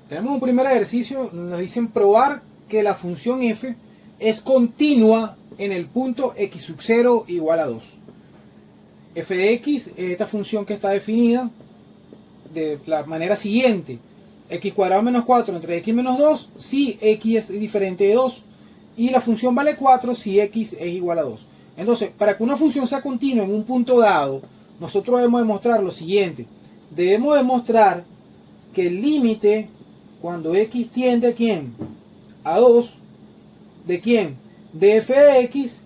Tenemos un primer ejercicio, nos dicen probar que la función f es continua en el punto x sub 0 igual a 2. F de x es esta función que está definida de la manera siguiente: x cuadrado menos 4 entre x menos 2 si x es diferente de 2, y la función vale 4 si x es igual a 2. Entonces, para que una función sea continua en un punto dado, nosotros debemos demostrar lo siguiente: debemos demostrar que el límite cuando x tiende a ¿quién? A 2, ¿de quién? De f de x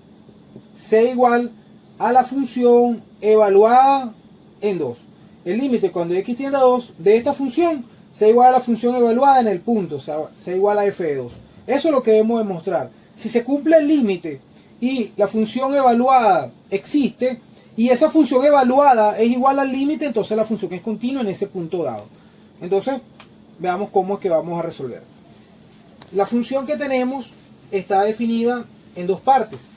sea igual a la función evaluada en 2. El límite cuando x tiende a 2 de esta función sea igual a la función evaluada en el punto, sea igual a f de 2. Eso es lo que debemos demostrar. Si se cumple el límite y la función evaluada existe, y esa función evaluada es igual al límite, entonces la función es continua en ese punto dado. Entonces, veamos cómo es que vamos a resolver. La función que tenemos está definida en dos partes.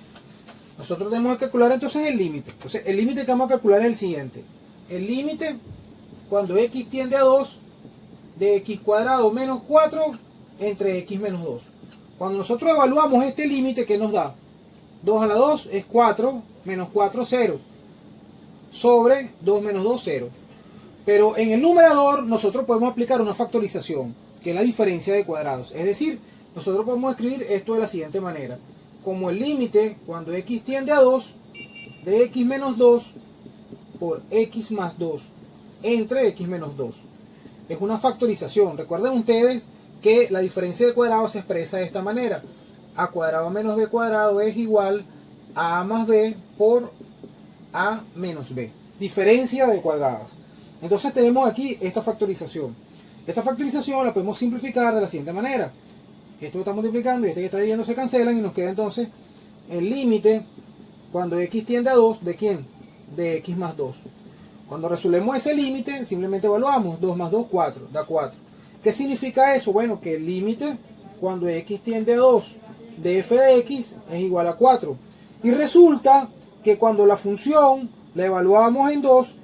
Nosotros tenemos que calcular entonces el límite. Entonces, el límite que vamos a calcular es el siguiente: el límite cuando x tiende a 2 de x cuadrado menos 4 entre x menos 2. Cuando nosotros evaluamos este límite, ¿qué nos da? 2 a la 2 es 4, menos 4, 0. Sobre 2 menos 2, 0. Pero en el numerador nosotros podemos aplicar una factorización, que es la diferencia de cuadrados. Es decir, nosotros podemos escribir esto de la siguiente manera: como el límite cuando x tiende a 2 de x menos 2 por x más 2 entre x menos 2. Es una factorización. Recuerden ustedes que la diferencia de cuadrados se expresa de esta manera: a cuadrado menos b cuadrado es igual a más b por a menos b. Diferencia de cuadrados. Entonces tenemos aquí esta factorización. Esta factorización la podemos simplificar de la siguiente manera: esto que está multiplicando y este que está dividiendo se cancelan, y nos queda entonces el límite cuando x tiende a 2 de ¿quién? De x más 2. Cuando resolvemos ese límite, simplemente evaluamos 2 más 2, 4, da 4. ¿Qué significa eso? Bueno, que el límite cuando x tiende a 2 de f de x es igual a 4. Y resulta que cuando la función la evaluábamos en 2,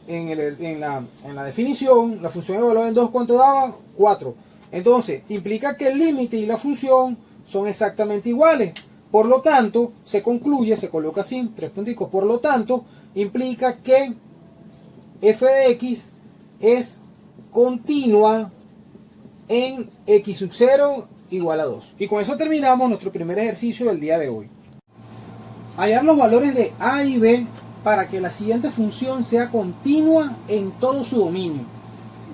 en la definición, la función evaluada en 2, ¿cuánto daba? 4. Entonces, implica que el límite y la función son exactamente iguales. Por lo tanto, se concluye, se coloca así, 3 punticos, por lo tanto, implica que f de x es continua en x sub 0 igual a 2. Y con eso terminamos nuestro primer ejercicio del día de hoy. Hallar los valores de a y b para que la siguiente función sea continua en todo su dominio.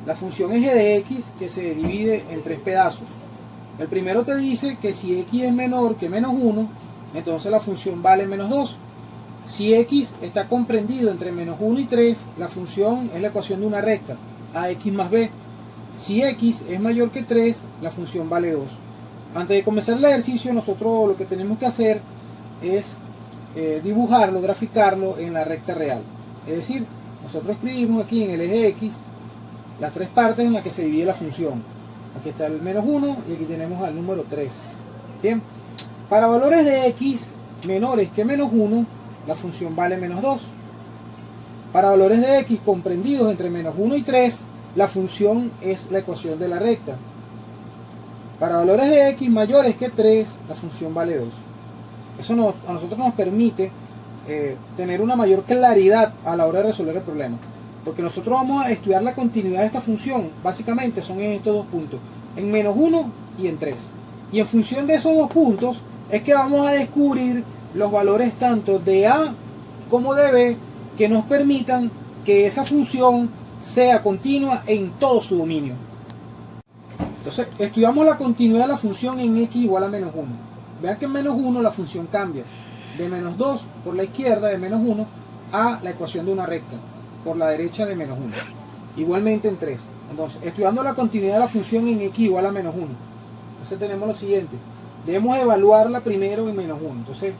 La función es g de x, que se divide en tres pedazos. El primero te dice que si x es menor que menos 1, entonces la función vale menos 2. Si x está comprendido entre menos 1 y 3, la función es la ecuación de una recta, ax más b. Si x es mayor que 3, la función vale 2. Antes de comenzar el ejercicio, nosotros lo que tenemos que hacer es dibujarlo, graficarlo en la recta real. Es decir, nosotros escribimos aquí en el eje x las tres partes en las que se divide la función. Aquí está el menos 1 y aquí tenemos al número 3. Bien, para valores de x menores que menos 1, la función vale menos 2. Para valores de x comprendidos entre menos 1 y 3, la función es la ecuación de la recta. Para valores de x mayores que 3, la función vale 2. Eso a nosotros nos permite tener una mayor claridad a la hora de resolver el problema. Porque nosotros vamos a estudiar la continuidad de esta función. Básicamente son en estos dos puntos: en menos 1 y en 3. Y en función de esos dos puntos es que vamos a descubrir los valores tanto de a como de b que nos permitan que esa función sea continua en todo su dominio. Entonces, estudiamos la continuidad de la función en x igual a menos 1. Vean que en menos 1 la función cambia de menos 2 por la izquierda, de menos 1, a la ecuación de una recta por la derecha de menos 1. Igualmente en 3. Entonces, estudiando la continuidad de la función en x igual a menos 1. Entonces tenemos lo siguiente: debemos evaluarla primero en menos 1. Entonces,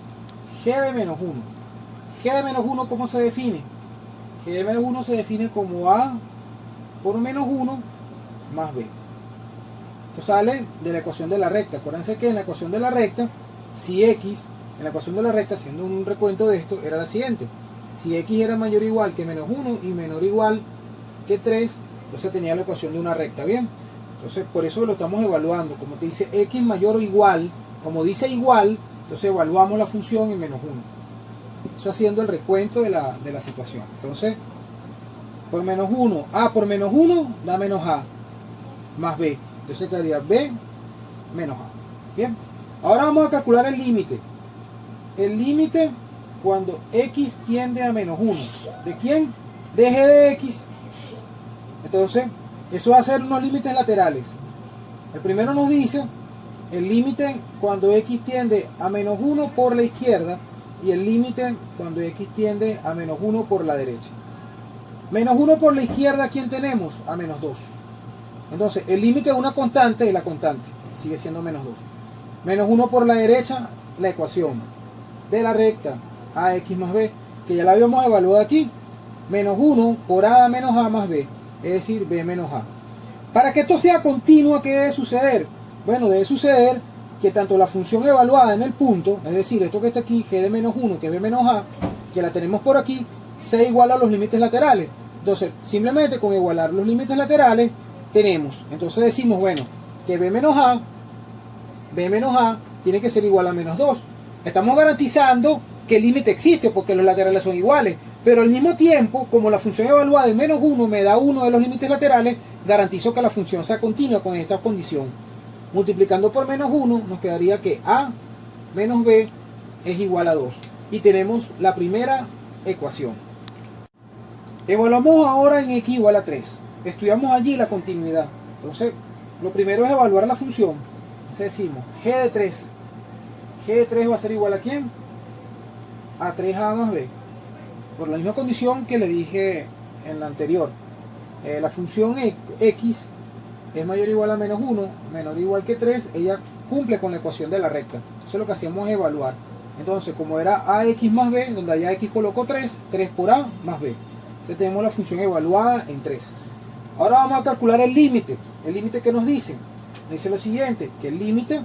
g de menos 1. G de menos 1, ¿cómo se define? G de menos 1 se define como a por menos 1 más b. Esto sale de la ecuación de la recta. Acuérdense que en la ecuación de la recta, si x, en la ecuación de la recta, haciendo un recuento de esto, era la siguiente: si x era mayor o igual que menos 1 y menor o igual que 3, entonces tenía la ecuación de una recta. Bien, Entonces por eso lo estamos evaluando. Como te dice x mayor o igual, como dice igual, entonces evaluamos la función en menos 1. Eso haciendo el recuento de la situación. Entonces, por menos 1, a por menos 1 da menos a más b. Entonces quedaría b menos a. Bien, ahora vamos a calcular el límite. El límite cuando x tiende a menos 1. ¿De quién? De g de x. Entonces, eso va a ser unos límites laterales. El primero nos dice el límite cuando x tiende a menos 1 por la izquierda y el límite cuando x tiende a menos 1 por la derecha. Menos 1 por la izquierda, ¿quién tenemos? A menos 2. Entonces, el límite de una constante es la constante. Sigue siendo menos 2. Menos 1 por la derecha, la ecuación de la recta ax más b, que ya la habíamos evaluado aquí. Menos 1 por a menos a más b, es decir, b menos a. Para que esto sea continuo, ¿qué debe suceder? Bueno, debe suceder que tanto la función evaluada en el punto, es decir, esto que está aquí, g de menos 1, que es b menos a, que la tenemos por aquí, sea igual a los límites laterales. Entonces, simplemente con igualar los límites laterales, tenemos. Entonces decimos, bueno, que b menos a tiene que ser igual a menos 2. Estamos garantizando que el límite existe porque los laterales son iguales. Pero al mismo tiempo, como la función evaluada de menos 1 me da uno de los límites laterales, garantizo que la función sea continua con esta condición. Multiplicando por menos 1 nos quedaría que a menos b es igual a 2. Y tenemos la primera ecuación. Evaluamos ahora en x igual a 3. Estudiamos allí la continuidad. Entonces, lo primero es evaluar la función. Entonces decimos g de 3. G de 3 va a ser igual a ¿quién? A 3a más b. Por la misma condición que le dije en la anterior. La función x es mayor o igual a menos 1, menor o igual que 3, ella cumple con la ecuación de la recta. Entonces lo que hacemos es evaluar. Entonces, como era ax más b, donde allá x colocó 3, 3 por a más b. Entonces tenemos la función evaluada en 3. Ahora vamos a calcular el límite. El límite que nos dice. Dice lo siguiente, que el límite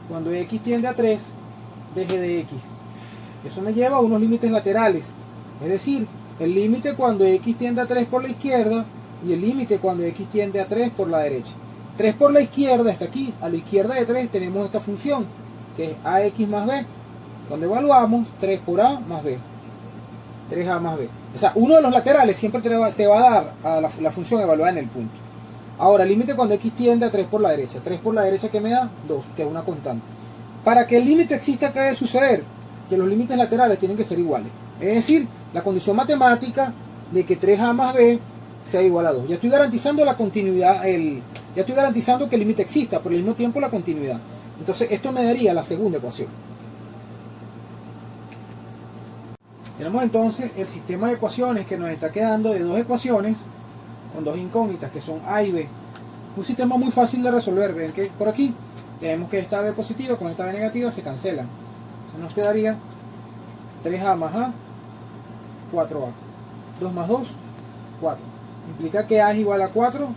cuando x tiende a 3 de g de x. Eso me lleva a unos límites laterales. Es decir, el límite cuando x tiende a 3 por la izquierda y el límite cuando x tiende a 3 por la derecha. 3 por la izquierda está aquí. A la izquierda de 3 tenemos esta función, que es ax más b. Cuando evaluamos, 3 por a más b. 3a más b. O sea, uno de los laterales siempre te va a dar a la función evaluada en el punto. Ahora, límite cuando x tiende a 3 por la derecha. 3 por la derecha, ¿qué me da? 2, que es una constante. Para que el límite exista, ¿qué debe suceder? Que los límites laterales tienen que ser iguales. Es decir, la condición matemática de que 3a más b sea igual a 2. Ya estoy garantizando la continuidad, ya estoy garantizando que el límite exista, pero al mismo tiempo la continuidad. Entonces esto me daría la segunda ecuación. Tenemos entonces el sistema de ecuaciones que nos está quedando de dos ecuaciones con dos incógnitas que son a y b. Un sistema muy fácil de resolver. Ven que por aquí tenemos que esta b positiva con esta b negativa se cancelan. Entonces nos quedaría 3a más a, 4a. 2 más 2, 4. Implica que a es igual a 4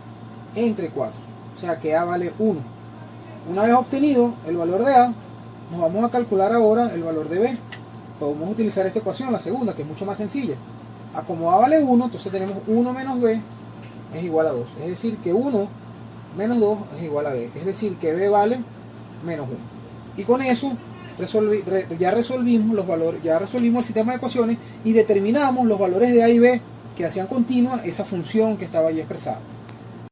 entre 4. O sea que a vale 1. Una vez obtenido el valor de a, nos vamos a calcular ahora el valor de b. Podemos utilizar esta ecuación, la segunda, que es mucho más sencilla. A como a vale 1, entonces tenemos 1 menos b es igual a 2. Es decir, que 1 menos 2 es igual a b. Es decir, que b vale menos 1. Y con eso ya resolvimos los valores, ya resolvimos el sistema de ecuaciones y determinamos los valores de a y b que hacían continua esa función que estaba allí expresada.